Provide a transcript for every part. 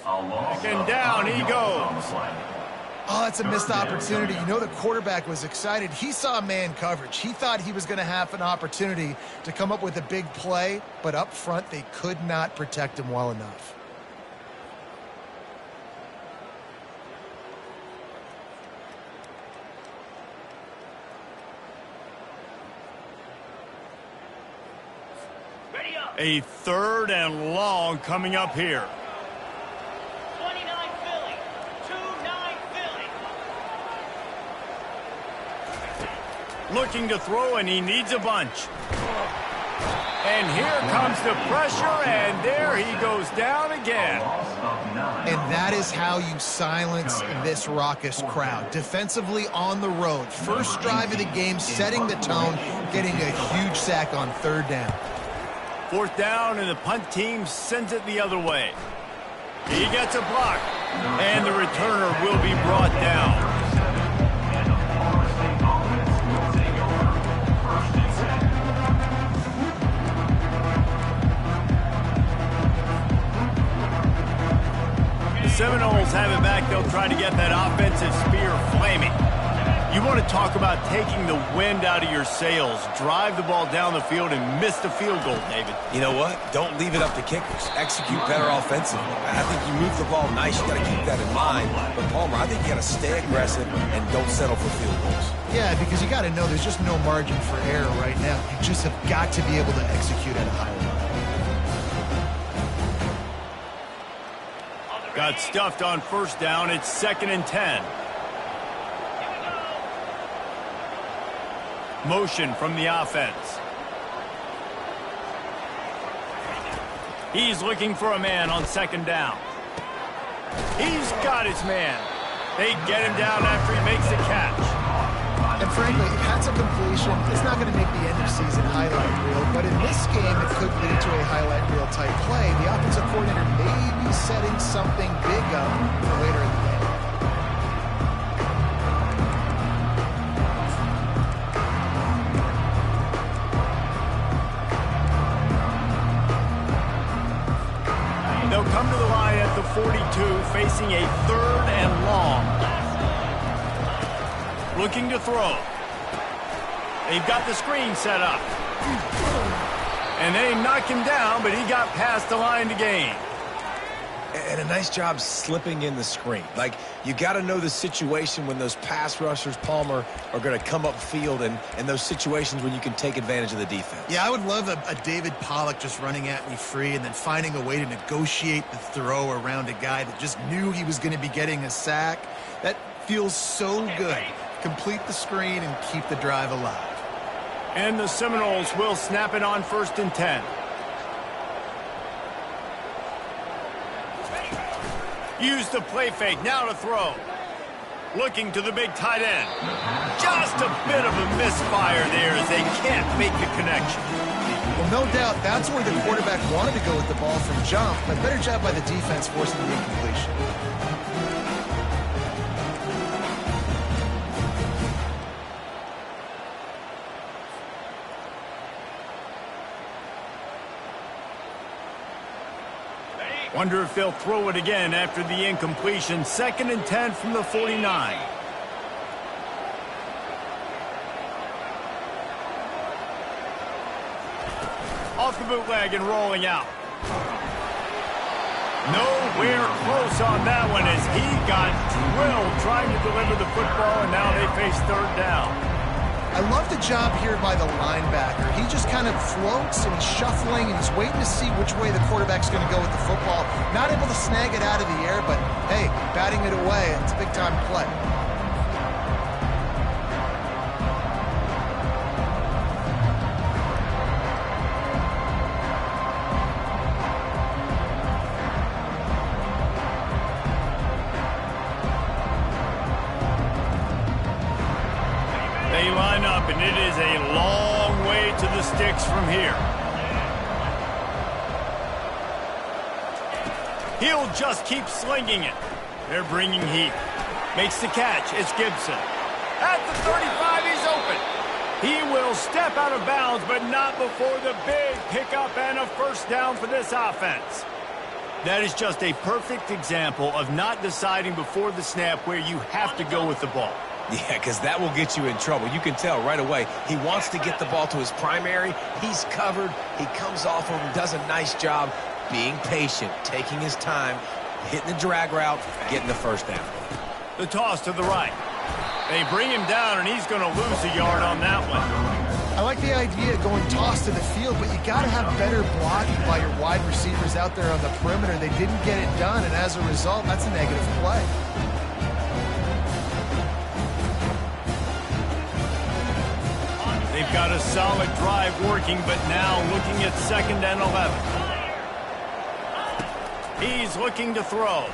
And down he goes. Oh, that's a missed opportunity. You know the quarterback was excited. He saw man coverage. He thought he was going to have an opportunity to come up with a big play, but up front they could not protect him well enough. A 3rd and long coming up here. 29 Philly. 2-9 Philly. Looking to throw, and he needs a bunch. And here comes the pressure, and there he goes down again. And that is how you silence this raucous crowd. Defensively on the road. First drive of the game, setting the tone, getting a huge sack on 3rd down. 4th down, and the punt team sends it the other way. He gets a block, and the returner will be brought down. The Seminoles have it back. They'll try to get that offensive spear flaming. You want to talk about taking the wind out of your sails. Drive the ball down the field and miss the field goal, David. You know what? Don't leave it up to kickers. Execute better offensively. I think you move the ball nice. You got to keep that in mind. But, Palmer, I think you got to stay aggressive and don't settle for field goals. Yeah, because you got to know there's just no margin for error right now. You just have got to be able to execute at a high level. Got stuffed on 1st down. It's 2nd and 10. Motion from the offense. He's looking for a man on 2nd down. He's got his man. They get him down after he makes the catch. And frankly, if that's a completion, it's not going to make the end of season highlight reel. But in this game, it could lead to a highlight reel type play. The offensive coordinator may be setting something big up for later in the game. They'll come to the line at the 42, facing a 3rd and long. Looking to throw. They've got the screen set up. And they knock him down, but he got past the line to gain. And a nice job slipping in the screen. Like, you got to know the situation when those pass rushers, Palmer, are going to come upfield and those situations when you can take advantage of the defense. Yeah, I would love a David Pollock just running at me free and then finding a way to negotiate the throw around a guy that just knew he was going to be getting a sack. That feels so good. Complete the screen and keep the drive alive. And the Seminoles will snap it on 1st and 10. Use the play fake, now to throw. Looking to the big tight end. Just a bit of a misfire there as they can't make the connection. Well, no doubt that's where the quarterback wanted to go with the ball from jump, but better job by the defense forcing the incompletion. Wonder if they'll throw it again after the incompletion. 2nd and 10 from the 49. Off the bootleg and rolling out. Nowhere close on that one as he got drilled trying to deliver the football, and now they face 3rd down. I love the job here by the linebacker. He just kind of floats and he's shuffling and he's waiting to see which way the quarterback's going to go with the football. Not able to snag it out of the air, but hey, batting it away, it's a big-time play. They line up, and it is a long way to the sticks from here. He'll just keep slinging it. They're bringing heat. Makes the catch. It's Gibson. At the 35, he's open. He will step out of bounds, but not before the big pickup and a 1st down for this offense. That is just a perfect example of not deciding before the snap where you have to go with the ball. Yeah, because that will get you in trouble. You can tell right away. He wants to get the ball to his primary. He's covered. He comes off of him, does a nice job being patient, taking his time, hitting the drag route, getting the first down. The toss to the right. They bring him down, and he's going to lose a yard on that one. I like the idea of going toss to the field, but you got to have better blocking by your wide receivers out there on the perimeter. They didn't get it done, and as a result, that's a negative play. They've got a solid drive working, but now looking at 2nd and 11. He's looking to throw.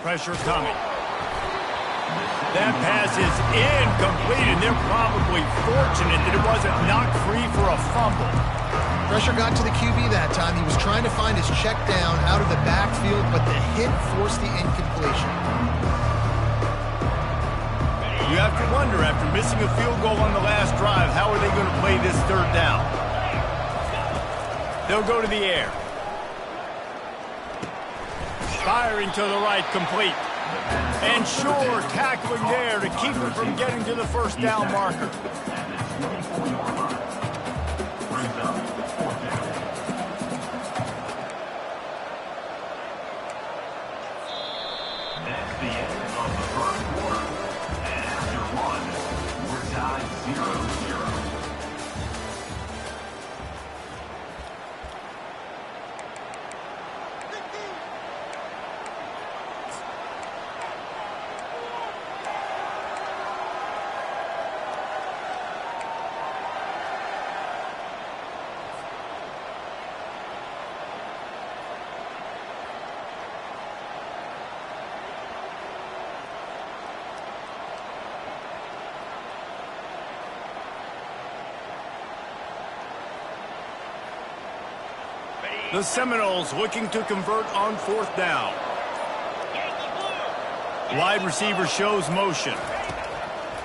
Pressure coming. That pass is incomplete, and they're probably fortunate that it wasn't knocked free for a fumble. Pressure got to the QB that time. He was trying to find his check down out of the backfield, but the hit forced the incompletion. You have to wonder, after missing a field goal on the last drive, how are they going to play this 3rd down? They'll go to the air. Firing to the right, complete. And sure, tackling there to keep him from getting to the 1st down marker. That's the end of the 1st quarter. And after 1, we're tied 0-0. The Seminoles looking to convert on 4th down. Wide receiver shows motion.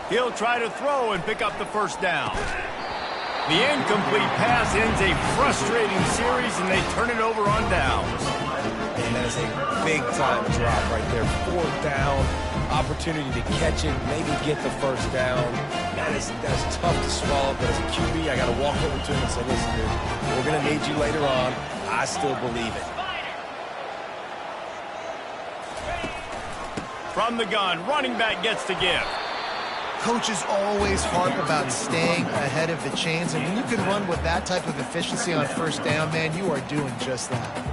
He'll try to throw and pick up the 1st down. The incomplete pass ends a frustrating series, and they turn it over on downs. And that is a big-time drop right there. 4th down, opportunity to catch it, maybe get the 1st down. That's tough to swallow, but as a QB, I got to walk over to him and say, listen, dude, we're going to need you later on. I still believe it. From the gun, running back gets to give. Coaches always harp about staying ahead of the chains, and when you can run with that type of efficiency on 1st down, man, you are doing just that.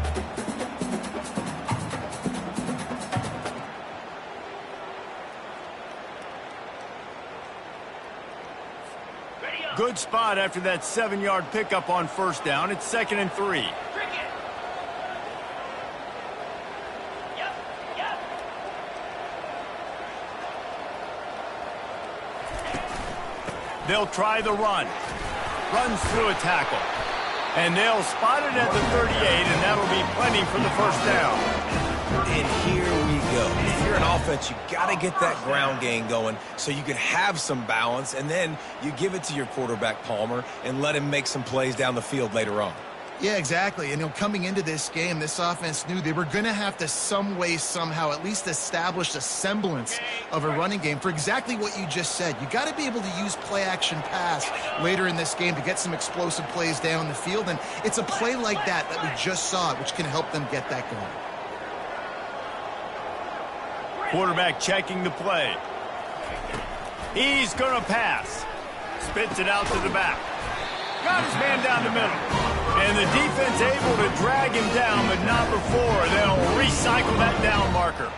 Good spot after that 7-yard pickup on 1st down. It's 2nd and 3. They'll try the run. Runs through a tackle. And they'll spot it at the 38, and that'll be plenty for the 1st down. And here we go. If you're an offense, you got to get that ground game going so you can have some balance, and then you give it to your quarterback, Palmer, and let him make some plays down the field later on. Yeah, exactly. And coming into this game, this offense knew they were going to have to some way, somehow, at least establish a semblance of a running game for exactly what you just said. You got to be able to use play-action pass later in this game to get some explosive plays down the field, and it's a play like that we just saw, which can help them get that going. Quarterback checking the play. He's going to pass. Spits it out to the back. Got his man down the middle. And the defense able to drag him down, but not before. They'll recycle that down marker.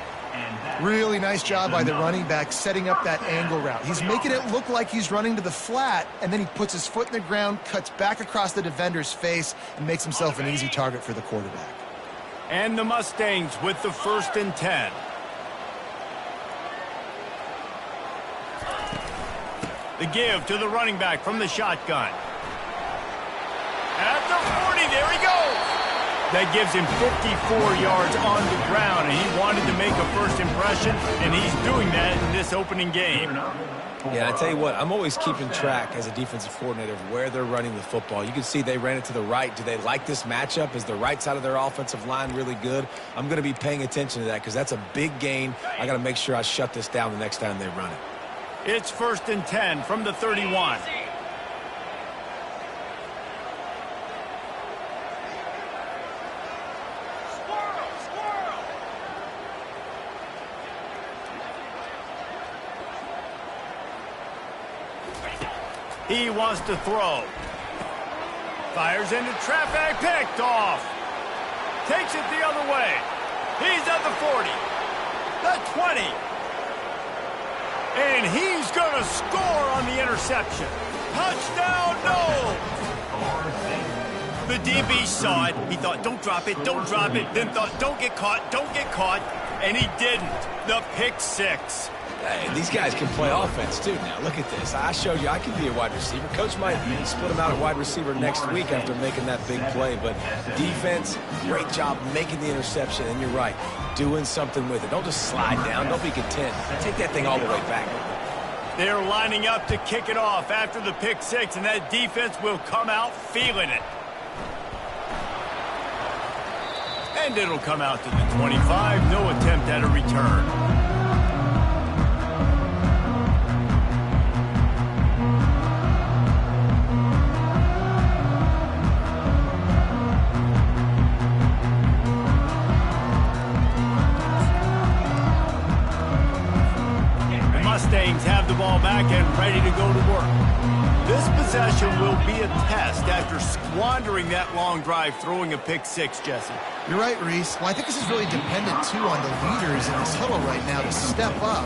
Really nice job by the running back setting up that angle route. He's making it look like he's running to the flat, and then he puts his foot in the ground, cuts back across the defender's face, and makes himself an easy target for the quarterback. And the Mustangs with the 1st and 10. The give to the running back from the shotgun. At the 40, there he goes. That gives him 54 yards on the ground, and he wanted to make a first impression, and he's doing that in this opening game. Yeah, I tell you what, I'm always keeping track as a defensive coordinator of where they're running the football. You can see they ran it to the right. Do they like this matchup? Is the right side of their offensive line really good? I'm going to be paying attention to that because that's a big gain. I got to make sure I shut this down the next time they run it. It's 1st and 10 from the 31. He wants to throw. Fires into traffic, picked off. Takes it the other way. He's at the 40, the 20. And he's going to score on the interception. Touchdown, no! The DB saw it. He thought, don't drop it, don't drop it. Then thought, don't get caught, don't get caught. And he didn't. The pick six. Hey, these guys can play offense, too, now. Look at this. I showed you I can be a wide receiver. Coach might split him out at wide receiver next week after making that big play. But defense, great job making the interception. And you're right, doing something with it. Don't just slide down. Don't be content. Take that thing all the way back. They're lining up to kick it off after the pick six, and that defense will come out feeling it. And it'll come out to the 25. No attempt at a return. Mustangs have the ball back and ready to go to work. This possession will be a test after squandering that long drive throwing a pick six, Jesse. You're right, Reese. Well, I think this is really dependent, too, on the leaders in this huddle right now to step up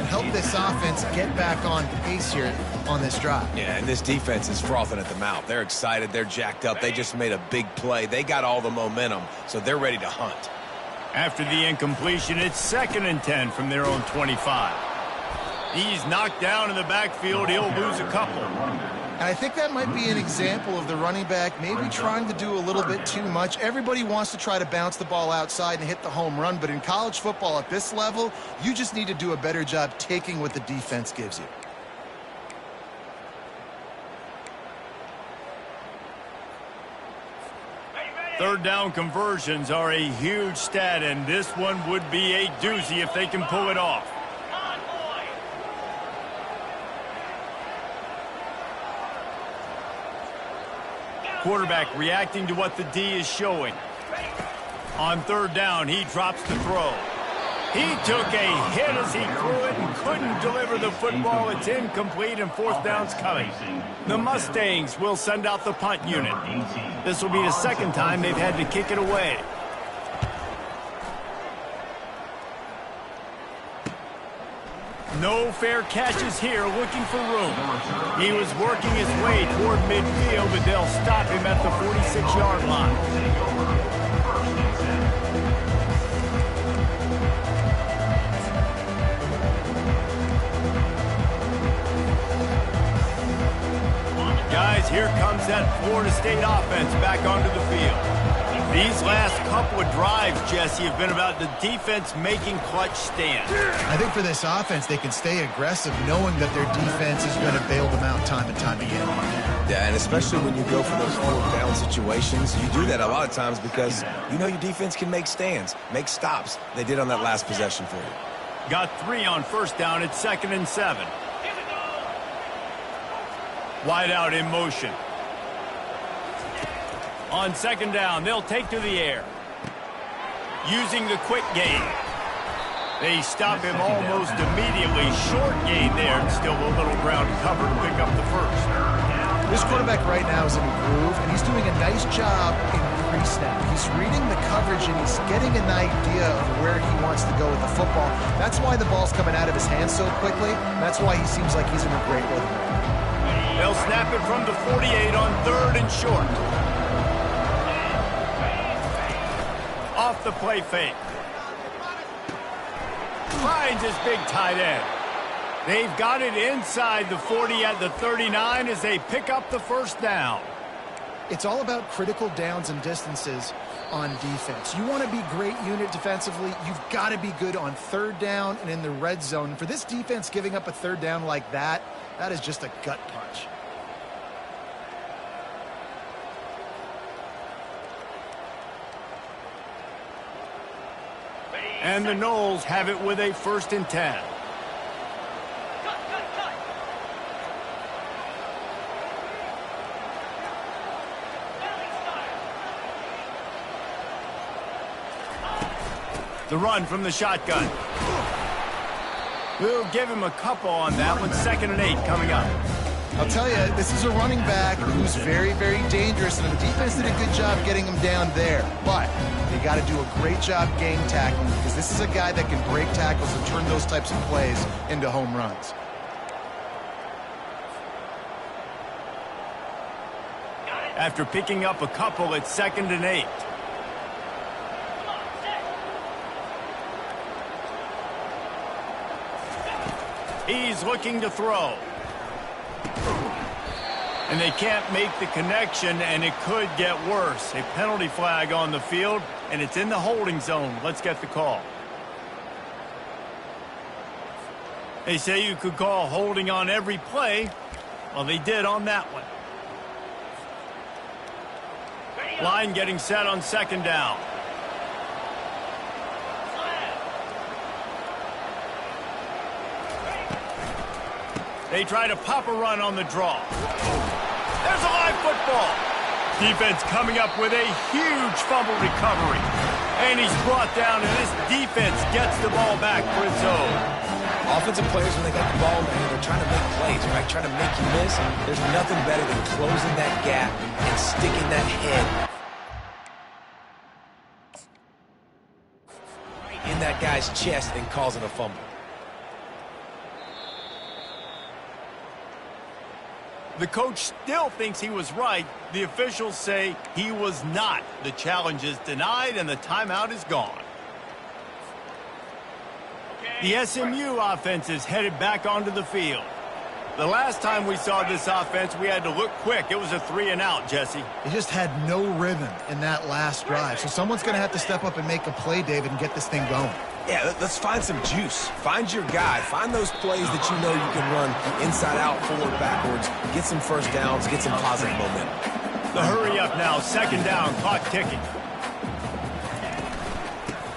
and help this offense get back on pace here on this drive. Yeah, and this defense is frothing at the mouth. They're excited. They're jacked up. They just made a big play. They got all the momentum, so they're ready to hunt. After the incompletion, it's 2nd and 10 from their own 25. He's knocked down in the backfield. He'll lose a couple. And I think that might be an example of the running back maybe trying to do a little bit too much. Everybody wants to try to bounce the ball outside and hit the home run, but in college football at this level, you just need to do a better job taking what the defense gives you. Third down conversions are a huge stat, and this one would be a doozy if they can pull it off. Quarterback reacting to what the D is showing. On 3rd down, he drops the throw. He took a hit as he threw it and couldn't deliver the football. It's incomplete and 4th down's coming. The Mustangs will send out the punt unit. This will be the 2nd time they've had to kick it away. No fair catches here, looking for room. He was working his way toward midfield, but they'll stop him at the 46-yard line. Guys, here comes that Florida State offense back onto the field. These last couple of drives, Jesse, have been about the defense making clutch stands. I think for this offense, they can stay aggressive knowing that their defense is going to bail them out time and time again. Yeah, and especially when you go for those 4th down situations, you do that a lot of times because you know your defense can make stands, make stops. They did on that last possession for you. Got 3 on 1st down. It's 2nd and 7. Wide out in motion. On 2nd down, they'll take to the air. Using the quick game. They stop him almost immediately. Short gain there, and still a little ground to cover to pick up the first. This quarterback right now is in a groove, and he's doing a nice job in pre-snap. He's reading the coverage, and he's getting an idea of where he wants to go with the football. That's why the ball's coming out of his hands so quickly. That's why he seems like he's in a great rhythm. They'll snap it from the 48 on 3rd and short. Off the play fake. Finds his big tight end. They've got it inside the 40 at the 39 as they pick up the 1st down. It's all about critical downs and distances. on defense. You want to be great unit defensively, you've got to be good on third down and in the red zone. For this defense, giving up a third down like that, that is just a gut punch. And the Noles have it with a 1st and 10. The run from the shotgun. We'll give him a couple on that one. 2nd and 8 coming up. I'll tell you, this is a running back who's very, very dangerous, and the defense did a good job getting him down there. But they got to do a great job game tackling, because this is a guy that can break tackles and turn those types of plays into home runs. After picking up a couple, it's 2nd and 8. He's looking to throw. And they can't make the connection, and it could get worse. A penalty flag on the field, and it's in the holding zone. Let's get the call. They say you could call holding on every play. Well, they did on that one. Line getting set on 2nd down. They try to pop a run on the draw. There's a live football. Defense coming up with a huge fumble recovery. And he's brought down, and this defense gets the ball back for its own. Offensive players, when they got the ball in their hand, they're trying to make plays, right? Trying to make you miss. There's nothing better than closing that gap and sticking that head right in that guy's chest and causing a fumble. The coach still thinks he was right. The officials say he was not. The challenge is denied, and the timeout is gone. The SMU offense is headed back onto the field. The last time we saw this offense, we had to look quick. It was a 3-and-out, Jesse. They just had no rhythm in that last drive. So someone's going to have to step up and make a play, David, and get this thing going. Yeah, let's find some juice. Find your guy. Find those plays that you know you can run inside out, forward, backwards. Get some first downs. Get some positive momentum. The hurry up now. 2nd down. Clock ticking.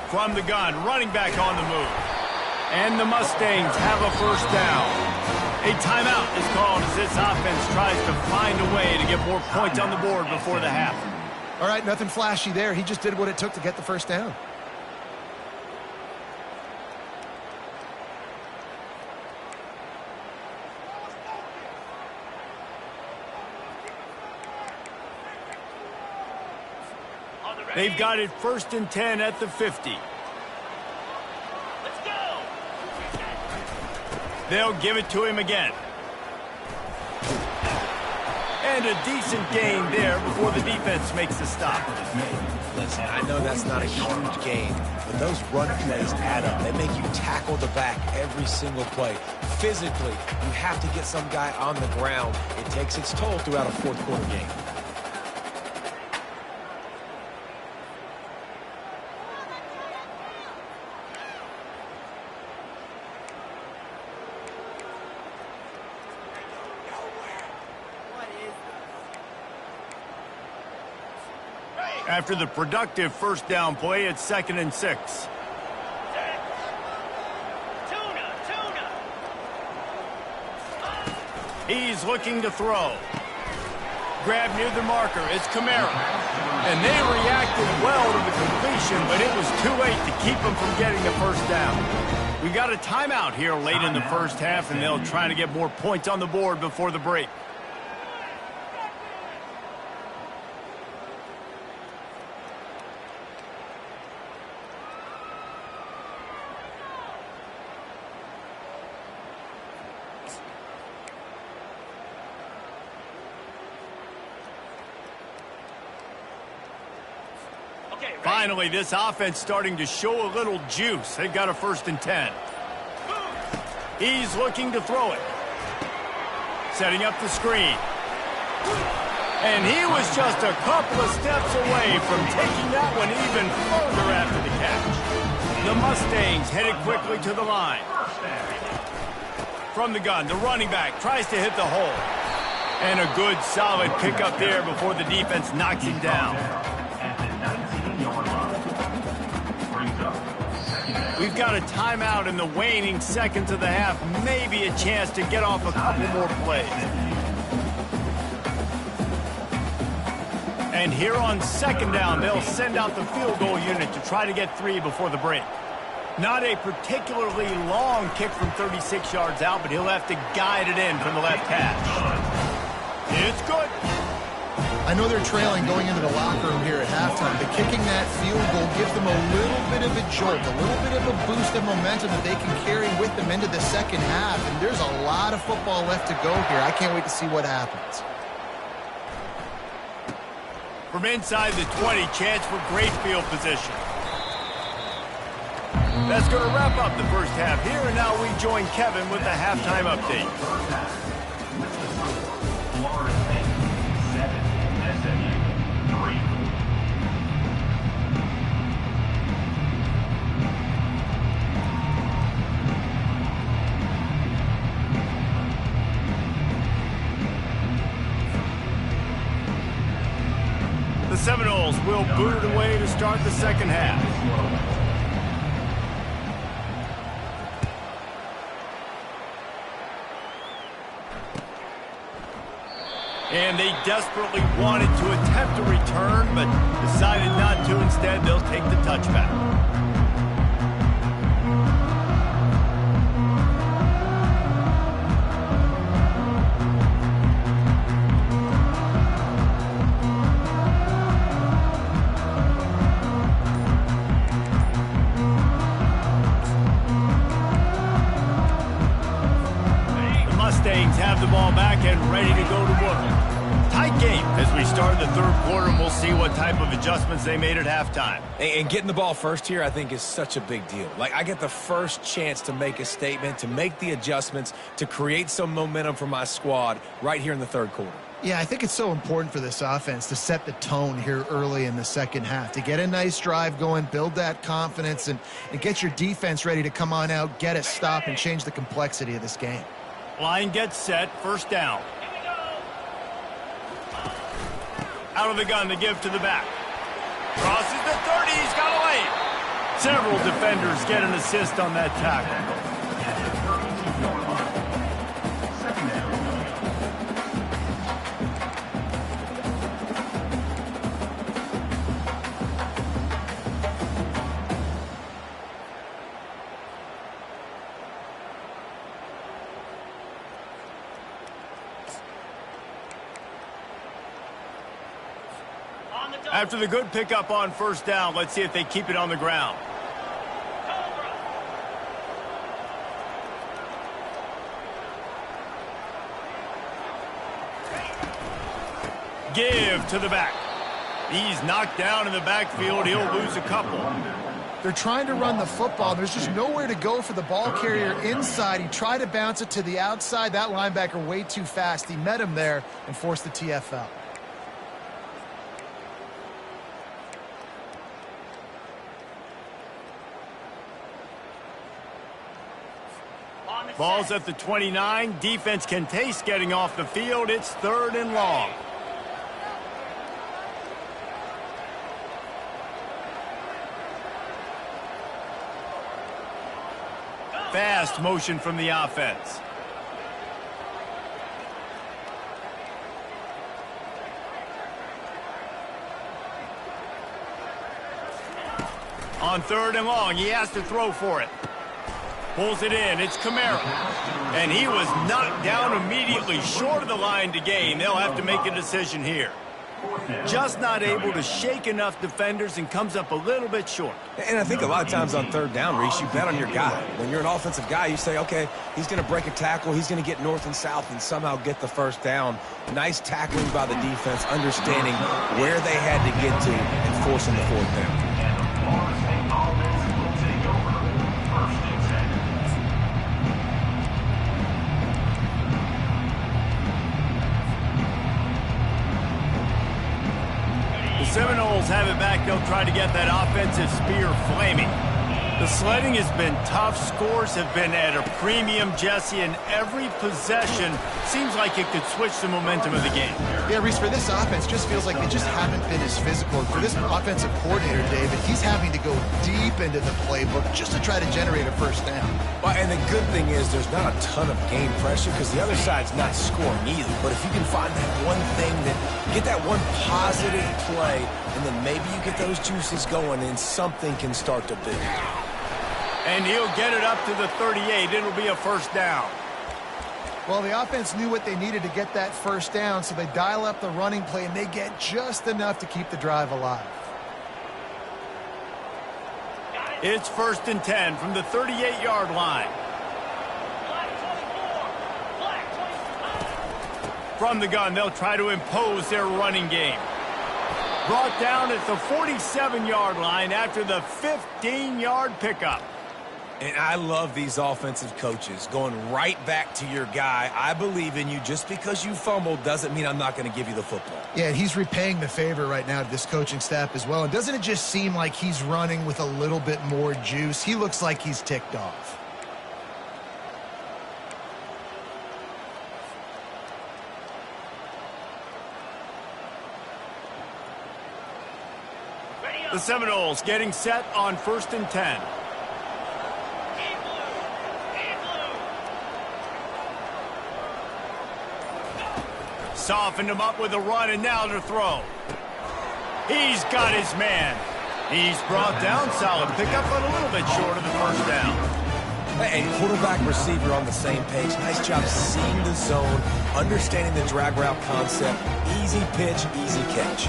From the gun. Running back on the move. And the Mustangs have a 1st down. A timeout is called as this offense tries to find a way to get more points on the board before the half. All right, nothing flashy there. He just did what it took to get the 1st down. They've got it 1st and 10 at the 50. Let's go! They'll give it to him again. And a decent gain there before the defense makes the stop. Listen, I know that's not a huge gain, but those run plays add up. They make you tackle the back every single play. Physically, you have to get some guy on the ground. It takes its toll throughout a 4th quarter game. After the productive 1st down play, it's 2nd and 6. Tuna! He's looking to throw. Grab near the marker. It's Kamara. And they reacted well to the completion, but it was too late to keep them from getting the 1st down. We got a timeout here late in the 1st half, and they'll try to get more points on the board before the break. Finally, this offense starting to show a little juice. They've got a 1st and 10. He's looking to throw it. Setting up the screen. And he was just a couple of steps away from taking that one even further after the catch. The Mustangs headed quickly to the line. From the gun, the running back tries to hit the hole. And a good, solid pickup there before the defense knocks him down. We've got a timeout in the waning seconds of the half. Maybe a chance to get off a couple more plays. And here on second down, they'll send out the field goal unit to try to get 3 before the break. Not a particularly long kick from 36 yards out, but he'll have to guide it in from the left hash. It's good. I know they're trailing going into the locker room here at halftime, but kicking that field goal gives them a little bit of a jolt, a little bit of a boost of momentum that they can carry with them into the second half. And there's a lot of football left to go here. I can't wait to see what happens. From inside the 20, chance for great field position. That's going to wrap up the first half here, and now we join Kevin with the halftime update. Florida State 7, SMU 3. The Seminoles will boot it away to start the second half. And they desperately wanted to attempt a return, but decided not to. Instead, they'll take the touchback. The Mustangs have the ball back and ready to go to work. Tight game as we start the third quarter, and we'll see what type of adjustments they made at halftime. And getting the ball first here, I think, is such a big deal. Like, I get the first chance to make a statement, to make the adjustments, to create some momentum for my squad right here in the third quarter. Yeah, I think it's so important for this offense to set the tone here early in the second half, to get a nice drive going, build that confidence, and get your defense ready to come on out, get a stop, and change the complexity of this game. Line gets set, first down. Out of the gun to give to the back. Crosses the 30, he's got away. Several defenders get an assist on that tackle. After the good pickup on first down, let's see if they keep it on the ground. Give to the back. He's knocked down in the backfield. He'll lose a couple. They're trying to run the football. There's just nowhere to go for the ball carrier inside. He tried to bounce it to the outside. That linebacker way too fast. He met him there and forced the TFL. Ball's at the 29. Defense can taste getting off the field. It's third and long. Fast motion from the offense. On third and long, he has to throw for it. Pulls it in. It's Kamara. And he was knocked down immediately short of the line to gain. They'll have to make a decision here. Just not able to shake enough defenders and comes up a little bit short. And I think a lot of times on third down, Reese, you bet on your guy. When you're an offensive guy, you say, okay, he's going to break a tackle. He's going to get north and south and somehow get the first down. Nice tackling by the defense, understanding where they had to get to and forcing the fourth down. And the Florida State offense will take over. First and 10. try to get that offensive spear flaming. The sledding has been tough. Scores have been at a premium, Jesse, and every possession seems like it could switch the momentum of the game. Yeah, Reese, for this offense, just feels like they just haven't been as physical. For this offensive coordinator, David, he's having to go deep into the playbook just to try to generate a first down. Well, and the good thing is there's not a ton of game pressure because the other side's not scoring either. But if you can find that one thing, get that one positive play, and then maybe you get those juices going and something can start to build. And he'll get it up to the 38. It'll be a first down. Well, the offense knew what they needed to get that first down, so they dial up the running play, and they get just enough to keep the drive alive. It's 1st and 10 from the 38-yard line. From the gun, they'll try to impose their running game. Brought down at the 47-yard line after the 15-yard pickup. And I love these offensive coaches going right back to your guy. I believe in you. Just because you fumbled doesn't mean I'm not going to give you the football. Yeah, he's repaying the favor right now to this coaching staff as well. And doesn't it just seem like he's running with a little bit more juice? He looks like he's ticked off. The Seminoles getting set on 1st and 10. Softened him up with a run, and now to throw. He's got his man. He's brought down. Solid pickup, but a little bit short of the first down. Hey, quarterback, receiver on the same page. Nice job seeing the zone, understanding the drag route concept. Easy pitch, easy catch.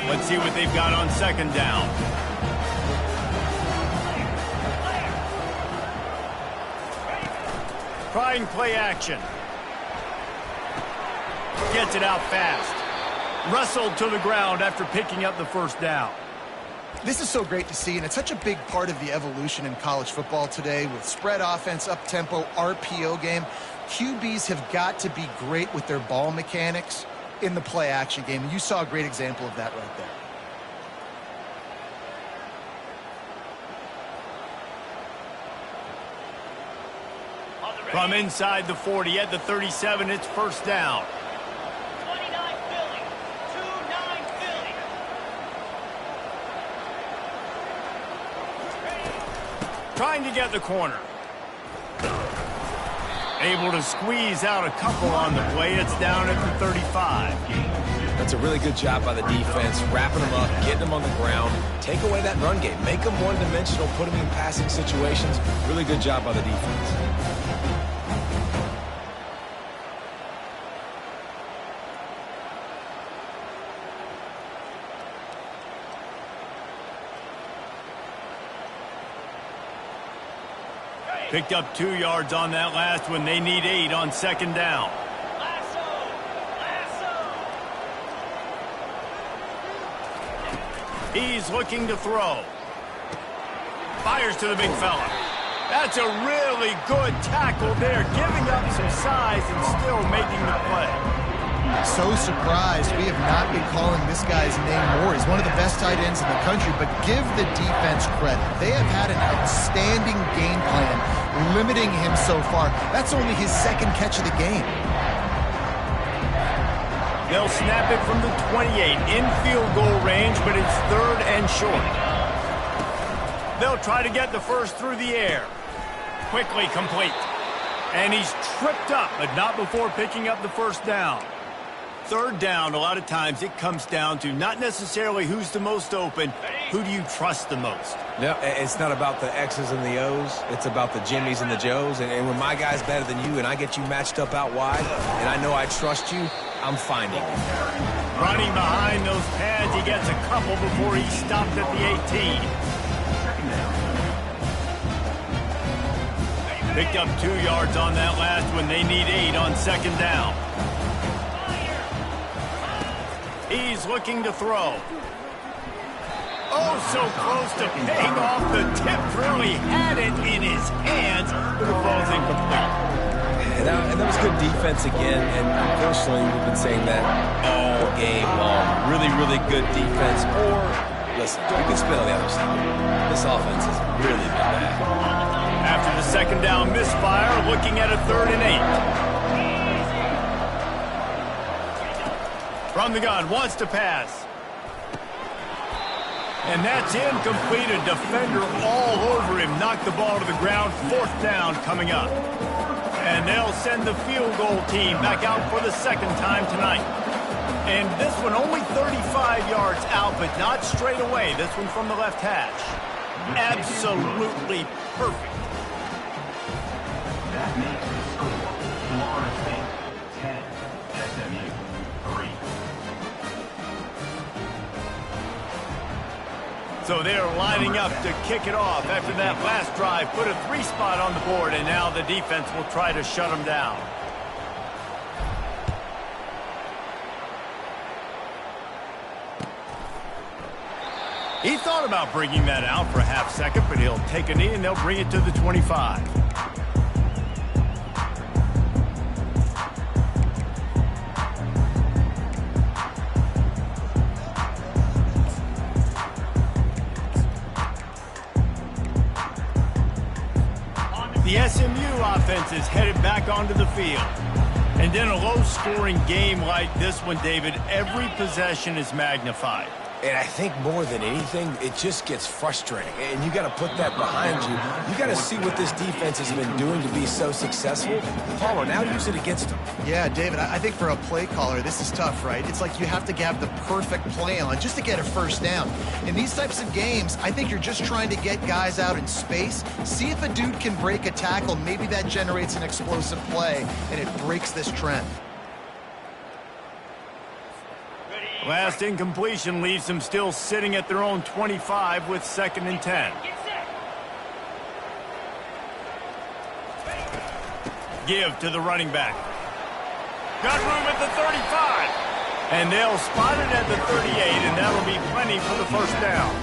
Let's see what they've got on 2nd down. Trying play action. Gets it out fast. Wrestled to the ground after picking up the first down. This is so great to see, and it's such a big part of the evolution in college football today with spread offense, up-tempo, RPO game. QBs have got to be great with their ball mechanics in the play-action game, and you saw a great example of that right there. From inside the 40 at the 37, it's first down. 29 Philly. 2-9 Philly. Trying to get the corner. Able to squeeze out a couple on the play. It's down at the 35. That's a really good job by the defense, wrapping them up, getting them on the ground. Take away that run game. Make them one-dimensional, put them in passing situations. Really good job by the defense. Picked up 2 yards on that last one. They need 8 on 2nd down. Lasso. He's looking to throw. Fires to the big fella. That's a really good tackle there, giving up some size and still making the play. So surprised we have not been calling this guy's name more. He's one of the best tight ends in the country, but give the defense credit. They have had an outstanding game plan, limiting him so far. That's only his 2nd catch of the game. They'll snap it from the 28 in field goal range, but it's 3rd and short. They'll try to get the first through the air. Quickly complete. And he's tripped up, but not before picking up the first down. 3rd down, a lot of times it comes down to not necessarily who's the most open, who do you trust the most? No, it's not about the X's and the O's. It's about the Jimmys and the Joes. And when my guy's better than you and I get you matched up out wide and I know I trust you, I'm finding you. Running behind those pads, he gets a couple before he's stopped at the 18. Picked up 2 yards on that last one. They need 8 on 2nd down. He's looking to throw. Oh, so close to paying off. The tip really had it in his hands, but the ball's incomplete. And that was good defense again, and unfortunately we've been saying that all game long. Really, really good defense, or listen, you can spin on the other side. This offense has really been bad. After the second down misfire, looking at a 3rd and 8. From the gun, wants to pass. And that's incomplete. A defender all over him. Knocked the ball to the ground. 4th down coming up. And they'll send the field goal team back out for the 2nd time tonight. And this one only 35 yards out, but not straight away. This one from the left hash. Absolutely perfect. That makes the score Florida State 10, SMU 3. So they're lining up to kick it off after that last drive. Put a 3 spot on the board, and now the defense will try to shut them down. He thought about bringing that out for a half second, but he'll take a knee and they'll bring it to the 25. The SMU offense is headed back onto the field. And in a low-scoring game like this one, David, every possession is magnified. And I think more than anything, it just gets frustrating. And you got to put that behind you. You got to see what this defense has been doing to be so successful. Palmer, now use it against them. Yeah, David, I think for a play caller, this is tough, right? It's like you have to have the perfect play on just to get a 1st down. In these types of games, I think you're just trying to get guys out in space, see if a dude can break a tackle. Maybe that generates an explosive play, and it breaks this trend. Last incompletion leaves them still sitting at their own 25 with 2nd and 10. Give to the running back. Got room at the 35. And they'll spot it at the 38, and that'll be plenty for the 1st down.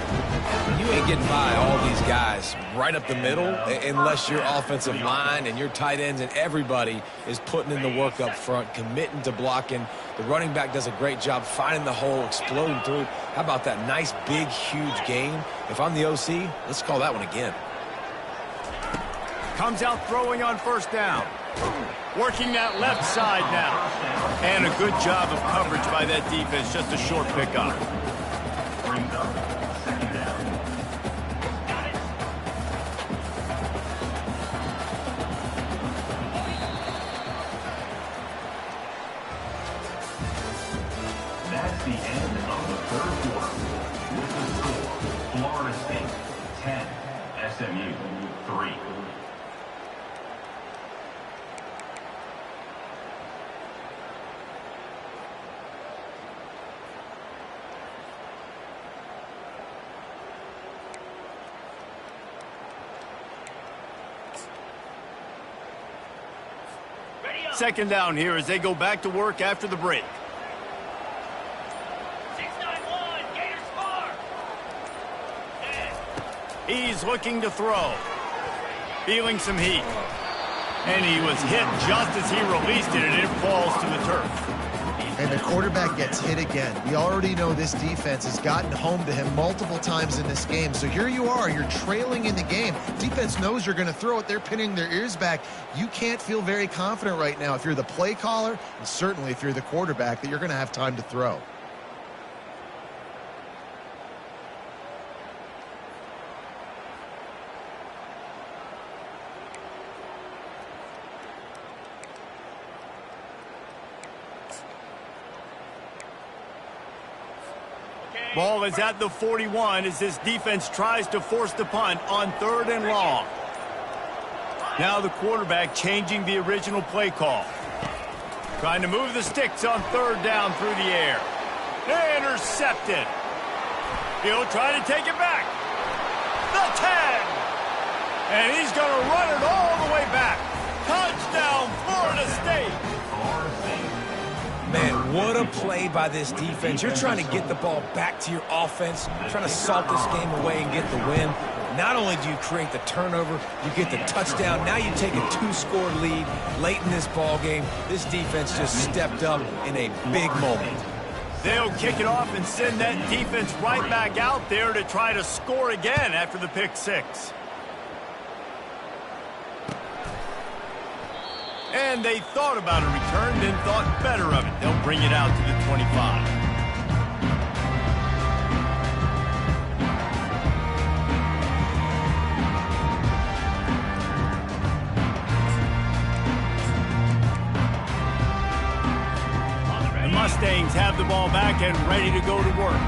You ain't getting by all these guys right up the middle unless your offensive line and your tight ends and everybody is putting in the work up front, committing to blocking. The running back does a great job finding the hole, exploding through. How about that nice, big, huge game? If I'm the OC, let's call that one again. Comes out throwing on 1st down. Working that left side now. And a good job of coverage by that defense. Just a short pickup. Brings up 2nd down. That's the end of the 3rd quarter. With the score, Florida State 10, SMU 3. Second down here as they go back to work after the break. 691, Gators score. He's looking to throw. Feeling some heat. And he was hit just as he released it, and it falls to the turf. And the quarterback gets hit again. We already know this defense has gotten home to him multiple times in this game. So here you are, you're trailing in the game. Defense knows you're going to throw it. They're pinning their ears back. You can't feel very confident right now if you're the play caller, and certainly if you're the quarterback, that you're going to have time to throw. Ball is at the 41 as this defense tries to force the punt on 3rd and long. Now the quarterback changing the original play call. Trying to move the sticks on 3rd down through the air. Intercepted. He'll try to take it back. The 10. And he's going to run it all the way back. Touchdown, Florida State. Man, what a play by this defense. You're trying to get the ball back to your offense, trying to salt this game away and get the win. Not only do you create the turnover, you get the touchdown. Now you take a 2-score lead late in this ball game. This defense just stepped up in a big moment. They'll kick it off and send that defense right back out there to try to score again after the pick six. And they thought about a return, then thought better of it. They'll bring it out to the 25. The Mustangs have the ball back and ready to go to work.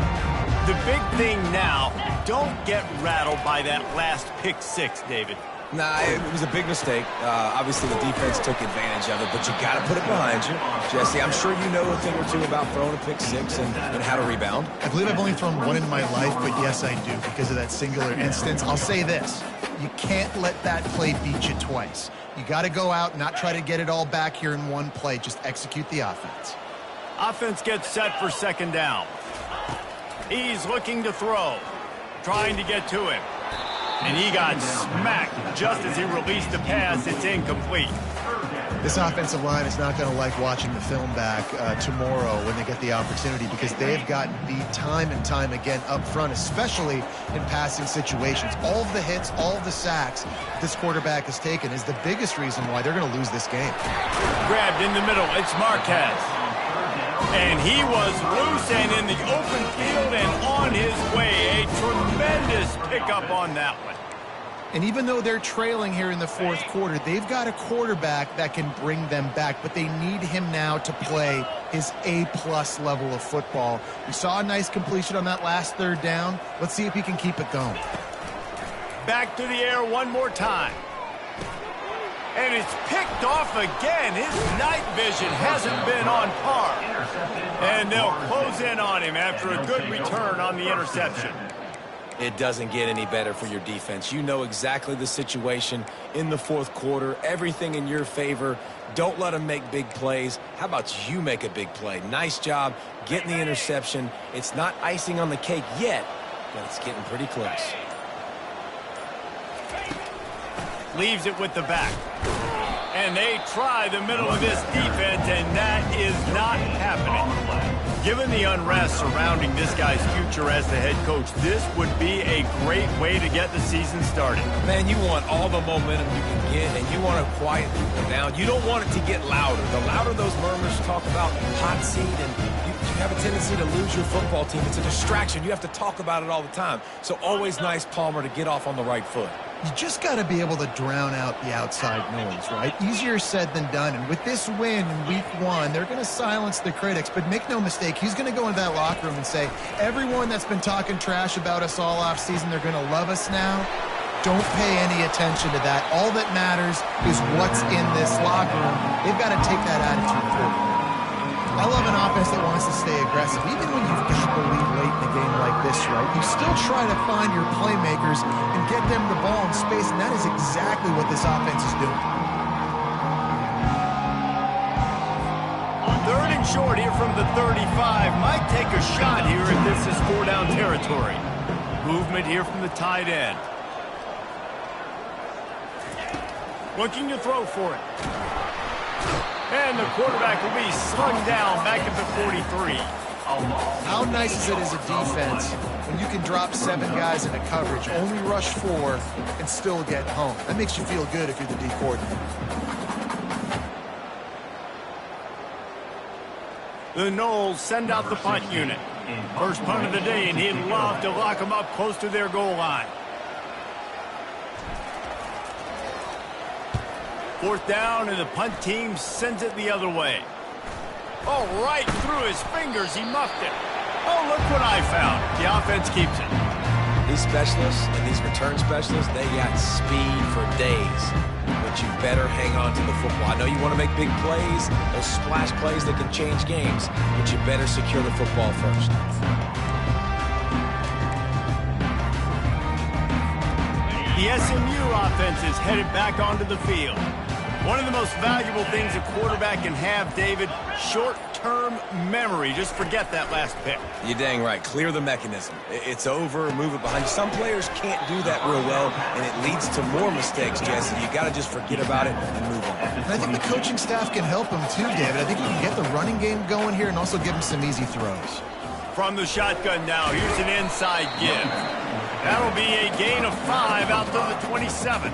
The big thing now, don't get rattled by that last pick six, David. Nah, it was a big mistake. Obviously, the defense took advantage of it, but you got to put it behind you. Jesse, I'm sure you know a thing or two about throwing a pick six and how to rebound. I believe I've only thrown one in my life, but yes, I do because of that singular instance. I'll say this. You can't let that play beat you twice. You got to go out and not try to get it all back here in one play. Just execute the offense. Offense gets set for second down. He's looking to throw, trying to get to him. And he got smacked just as he released the pass. It's incomplete. This offensive line is not going to like watching the film back tomorrow when they get the opportunity because they've gotten beat time and time again up front, especially in passing situations. All of the hits, all of the sacks this quarterback has taken is the biggest reason why they're going to lose this game. Grabbed in the middle. It's Marquez. And he was loose and in the open field and on his way. A tremendous pickup on that one. And even though they're trailing here in the fourth quarter, they've got a quarterback that can bring them back, but they need him now to play his A-plus level of football. We saw a nice completion on that last third down. Let's see if he can keep it going. Back to the air one more time. And it's picked off again. His night vision hasn't been on par. And they'll close in on him after a good return on the interception. It doesn't get any better for your defense. You know exactly the situation in the fourth quarter. Everything in your favor. Don't let them make big plays. How about you make a big play? Nice job getting the interception. It's not icing on the cake yet, but it's getting pretty close. Leaves it with the back. And they try the middle of this defense, and that is not happening. Given the unrest surrounding this guy's future as the head coach, this would be a great way to get the season started. Man, you want all the momentum you can get, and you want to quiet people down. You don't want it to get louder. The louder those murmurs talk about hot seat, and you have a tendency to lose your football team. It's a distraction. You have to talk about it all the time. So always nice, Palmer, to get off on the right foot. You just got to be able to drown out the outside noise, right? Easier said than done. And with this win in week one, they're going to silence the critics. But make no mistake, he's going to go into that locker room and say, everyone that's been talking trash about us all offseason, they're going to love us now. Don't pay any attention to that. All that matters is what's in this locker room. They've got to take that attitude forward. I love an offense that wants to stay aggressive. Even when you've got the lead late in a game like this, right, you still try to find your playmakers and get them the ball in space, and that is exactly what this offense is doing. Third and short here from the 35. Might take a shot here if this is four-down territory. Movement here from the tight end. Looking to throw for it. And the quarterback will be slung down back at the 43. How nice is it as a defense when you can drop 7 guys into coverage, only rush 4, and still get home? That makes you feel good if you're the D coordinator. The Noles send out the punt unit. First punt of the day, and he'd love to lock them up close to their goal line. Fourth down, and the punt team sends it the other way. Oh, right through his fingers. He muffed it. Oh, look what I found. The offense keeps it. These specialists and these return specialists, they got speed for days. But you better hang on to the football. I know you want to make big plays, those splash plays that can change games, but you better secure the football first. The SMU offense is headed back onto the field. One of the most valuable things a quarterback can have, David, short long-term memory. Just forget that last pick. You're dang right. Clear the mechanism. It's over, move it behind you. Some players can't do that real well, and it leads to more mistakes, Jesse. You got to just forget about it and move on. And I think the coaching staff can help him too, David. I think he can get the running game going here and also give him some easy throws. From the shotgun now, here's an inside give. That'll be a gain of 5 out to the 27.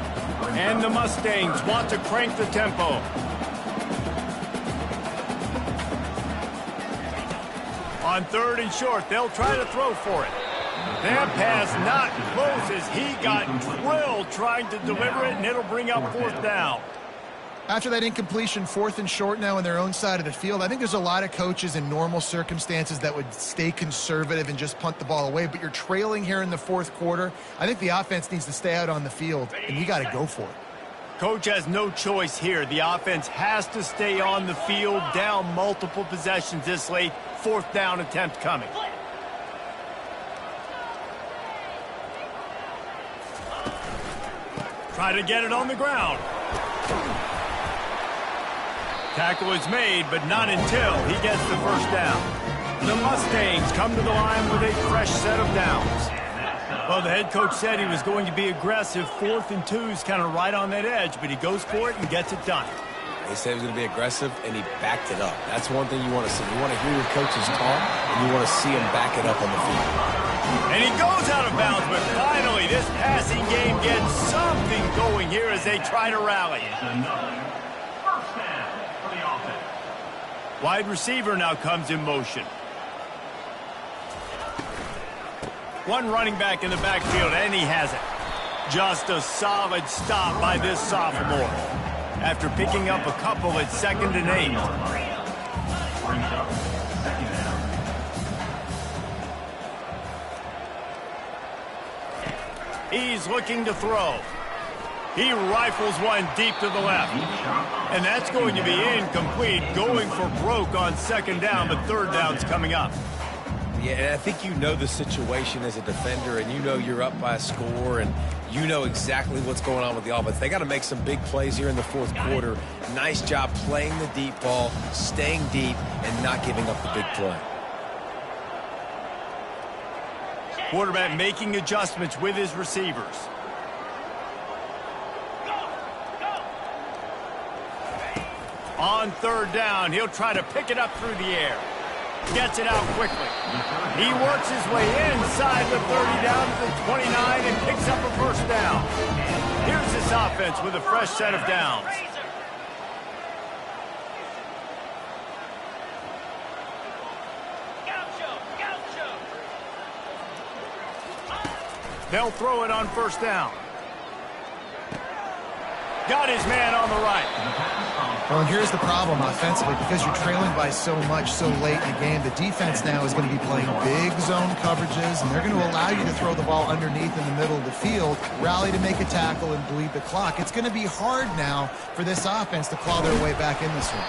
And the Mustangs want to crank the tempo. On 3rd and short, they'll try to throw for it. That pass not close as he got drilled trying to deliver it, and it'll bring up 4th down. After that incompletion, 4th and short now on their own side of the field, I think there's a lot of coaches in normal circumstances that would stay conservative and just punt the ball away, but you're trailing here in the 4th quarter. I think the offense needs to stay out on the field, and you got to go for it. Coach has no choice here. The offense has to stay on the field, down multiple possessions this late. 4th down attempt coming. Try to get it on the ground. Tackle is made, but not until he gets the 1st down. The Mustangs come to the line with a fresh set of downs. Well, the head coach said he was going to be aggressive. 4th and 2 is kind of right on that edge, but he goes for it and gets it done. He said he was going to be aggressive, and he backed it up. That's one thing you want to see. You want to hear your coaches talk, and you want to see him back it up on the field. And he goes out of bounds, but finally this passing game gets something going here as they try to rally. Wide receiver now comes in motion. One running back in the backfield, and he has it. Just a solid stop by this sophomore. After picking up a couple at 2nd and 8. He's looking to throw. He rifles one deep to the left. And that's going to be incomplete, going for broke on 2nd down, but 3rd down's coming up. Yeah, and I think you know the situation as a defender, and you know you're up by a score, and you know exactly what's going on with the offense. They got to make some big plays here in the 4th quarter. Nice job playing the deep ball, staying deep, and not giving up the big play. Quarterback making adjustments with his receivers. On 3rd down, he'll try to pick it up through the air. Gets it out quickly. He works his way inside the 30 down to the 29 and picks up a 1st down. Here's this offense with a fresh set of downs. They'll throw it on 1st down. Got his man on the right. Well, and here's the problem offensively. Because you're trailing by so much so late in the game, the defense now is going to be playing big zone coverages, and they're going to allow you to throw the ball underneath in the middle of the field, rally to make a tackle, and bleed the clock. It's going to be hard now for this offense to claw their way back in this one.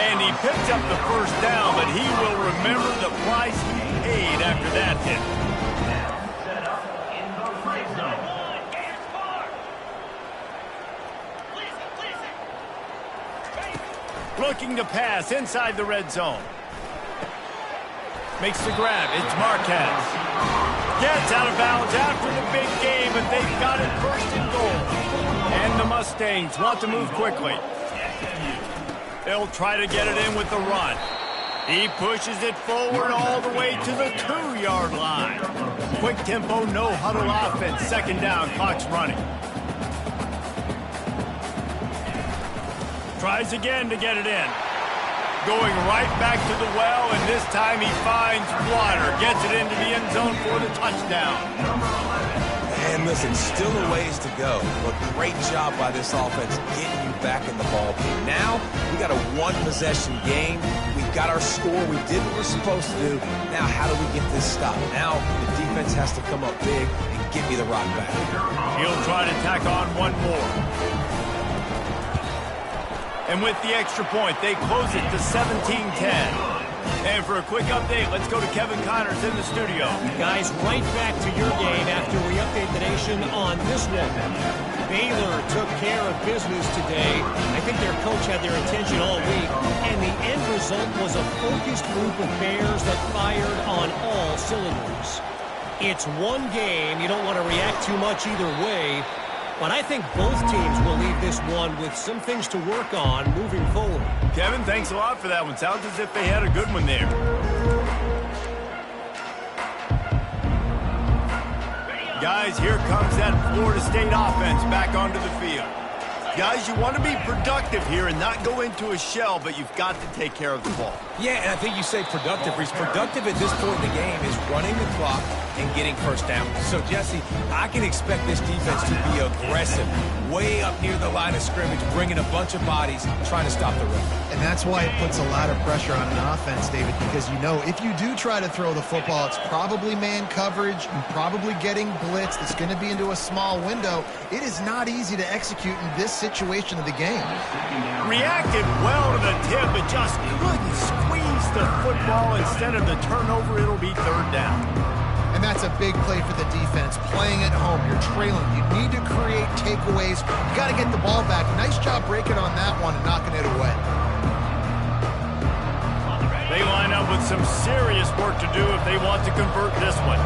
And he picked up the 1st down, but he will remember the price he paid after that hit. Looking to pass inside the red zone. Makes the grab. It's Marquez. Gets out of bounds after the big game, but they've got it 1st and goal. And the Mustangs want to move quickly. They'll try to get it in with the run. He pushes it forward all the way to the 2-yard line. Quick tempo, no huddle offense. 2nd down, clock's running. Tries again to get it in. Going right back to the well, and this time he finds water. Gets it into the end zone for the touchdown. And listen, still a ways to go, but great job by this offense getting you back in the ball game. Now, we got a 1-possession game. We got our score. We did what we're supposed to do. Now, how do we get this stopped? Now, the defense has to come up big and give me the rock back. He'll try to tack on one more. And with the extra point, they close it to 17-10. And for a quick update, let's go to Kevin Connors in the studio. Guys, right back to your game after we update the nation on this one. Baylor took care out of business today. I think their coach had their attention all week, and the end result was a focused group of Bears that fired on all cylinders. It's one game. You don't want to react too much either way, but I think both teams will leave this one with some things to work on moving forward. Kevin, thanks a lot for that one. Sounds as if they had a good one there. Guys, here comes that Florida State offense back onto the field. Guys, you want to be productive here and not go into a shell, but you've got to take care of the ball. Yeah, and I think you say productive. He's productive at this point in the game is running the clock and getting first down. So, Jesse, I can expect this defense to be aggressive, way up near the line of scrimmage, bringing a bunch of bodies, trying to stop the run. And that's why it puts a lot of pressure on an offense, David, because you know if you do try to throw the football, it's probably man coverage and probably getting blitz that's going to be into a small window. It is not easy to execute in this situation of the game. Reacted well to the tip, but just couldn't squeeze the football. Instead of the turnover, it'll be third down. And that's a big play for the defense. Playing at home, you're trailing. You need to create takeaways. You got to get the ball back. Nice job breaking on that one and knocking it away. They line up with some serious work to do if they want to convert this one.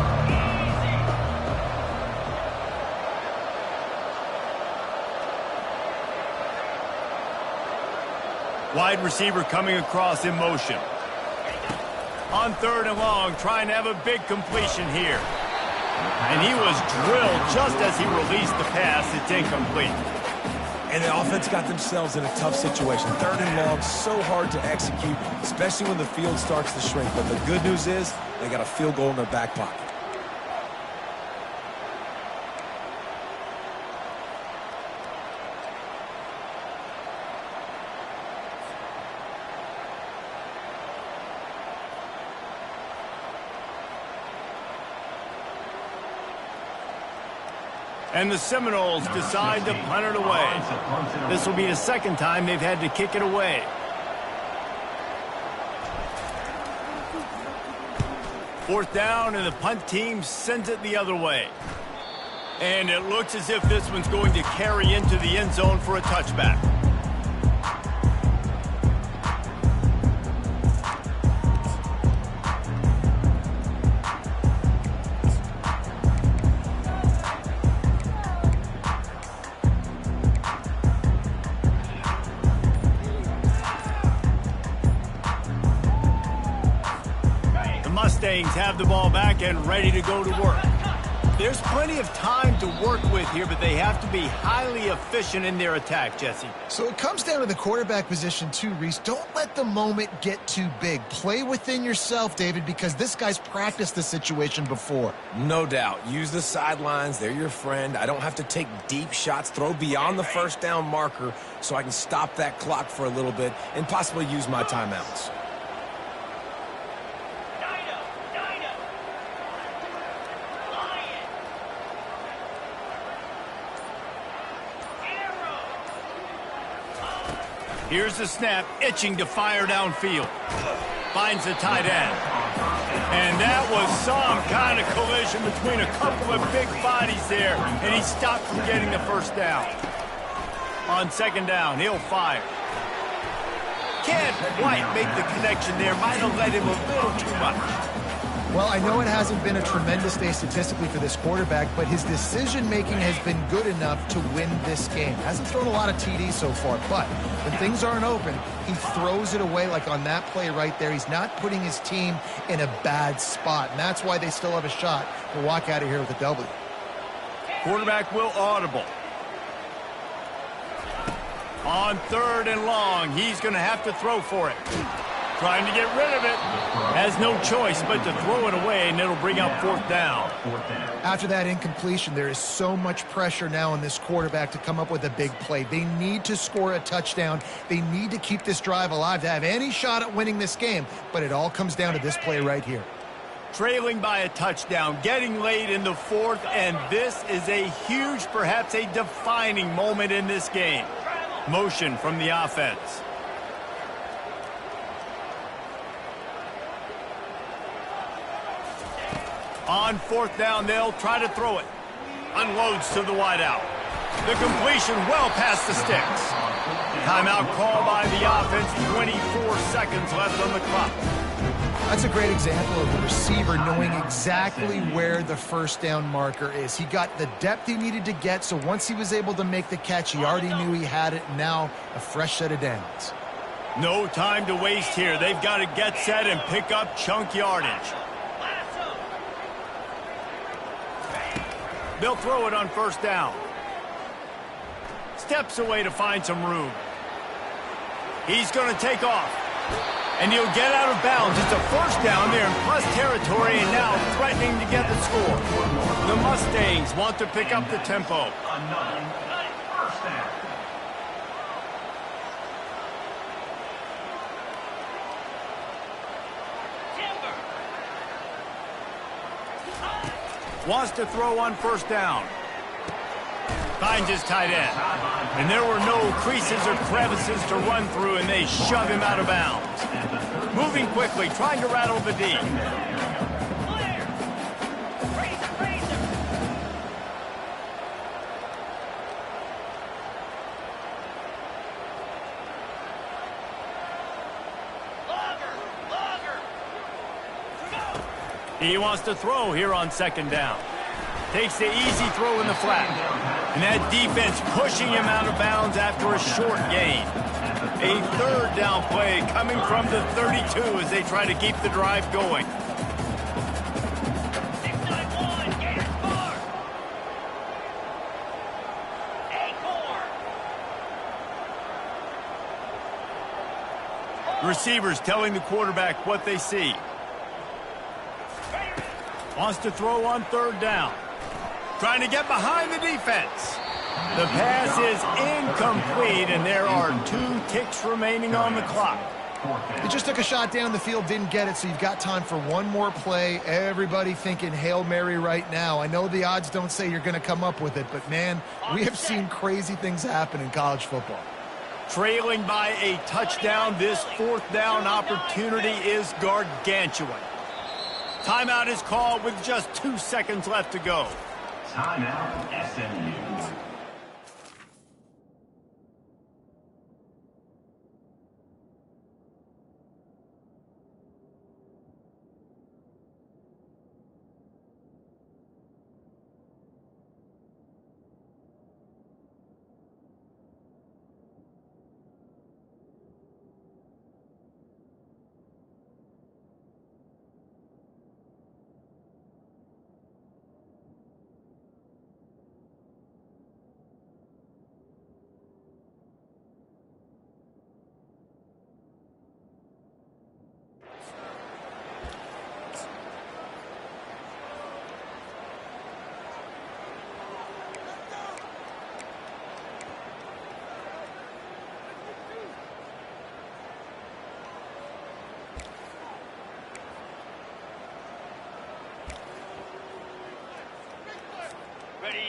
Wide receiver coming across in motion. On third and long, trying to have a big completion here. And he was drilled just as he released the pass. It's incomplete. And the offense got themselves in a tough situation. Third and long, so hard to execute, especially when the field starts to shrink. But the good news is they got a field goal in their back pocket. And the Seminoles decide to punt it away. This will be the second time they've had to kick it away. Fourth down, and the punt team sends it the other way. And it looks as if this one's going to carry into the end zone for a touchback. Mustangs have the ball back and ready to go to work. There's plenty of time to work with here, but they have to be highly efficient in their attack, Jesse. So it comes down to the quarterback position too, Reese. Don't let the moment get too big. Play within yourself, David, because this guy's practiced the situation before. No doubt. Use the sidelines. They're your friend. I don't have to take deep shots, throw beyond the first down marker so I can stop that clock for a little bit and possibly use my timeouts. Here's the snap, itching to fire downfield. Finds the tight end. And that was some kind of collision between a couple of big bodies there, and he stopped from getting the first down. On second down, he'll fire. Can't quite make the connection there. Might have let him a little too much. Well, I know it hasn't been a tremendous day statistically for this quarterback, but his decision-making has been good enough to win this game. Hasn't thrown a lot of TDs so far, but when things aren't open, he throws it away like on that play right there. He's not putting his team in a bad spot, and that's why they still have a shot to walk out of here with a W. Quarterback will audible. On third and long, he's going to have to throw for it. Trying to get rid of it. Has no choice but to throw it away, and it'll bring up fourth down. After that incompletion, there is so much pressure now on this quarterback to come up with a big play. They need to score a touchdown. They need to keep this drive alive to have any shot at winning this game, but it all comes down to this play right here. Trailing by a touchdown, getting late in the fourth, and this is a huge, perhaps a defining moment in this game. Motion from the offense. On fourth down, they'll try to throw it. Unloads to the wideout. The completion well past the sticks. Timeout call by the offense. 24 seconds left on the clock. That's a great example of the receiver knowing exactly where the first down marker is. He got the depth he needed to get, so once he was able to make the catch, he already knew he had it, and now a fresh set of downs. No time to waste here. They've got to get set and pick up chunk yardage. They'll throw it on first down. Steps away to find some room. He's going to take off. And he'll get out of bounds. It's a first down there in plus territory, and now threatening to get the score. The Mustangs want to pick up the tempo. Another first down. Wants to throw on first down. Finds his tight end. And there were no creases or crevices to run through, and they shove him out of bounds. Moving quickly, trying to rattle the D. He wants to throw here on second down. Takes the easy throw in the flat. And that defense pushing him out of bounds after a short gain. A third down play coming from the 32 as they try to keep the drive going. 691, Gators score. 8-4. Receivers telling the quarterback what they see. Wants to throw on third down. Trying to get behind the defense. The pass is incomplete, and there are 2 ticks remaining on the clock. He just took a shot down the field, didn't get it, so you've got time for one more play. Everybody thinking Hail Mary right now. I know the odds don't say you're going to come up with it, but, man, we have seen crazy things happen in college football. Trailing by a touchdown, this fourth down opportunity is gargantuan. Timeout is called with just 2 seconds left to go. Timeout, SMU.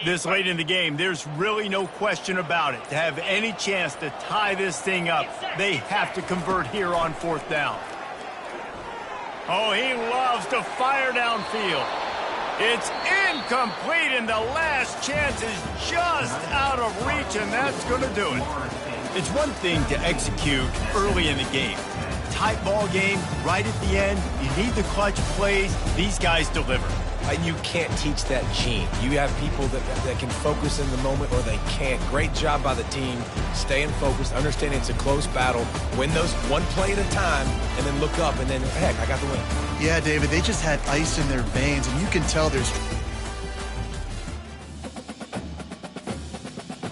This late in the game, there's really no question about it. To have any chance to tie this thing up, they have to convert here on fourth down. Oh, he loves to fire downfield. It's incomplete, and the last chance is just out of reach, and that's going to do it. It's one thing to execute early in the game. Tight ball game, right at the end, you need the clutch plays. These guys deliver. You can't teach that gene. You have people that can focus in the moment, or they can't. Great job by the team, staying focused, understanding it's a close battle, win those one play at a time, and then look up, and then, heck, I got the win. Yeah, David, they just had ice in their veins, and you can tell there's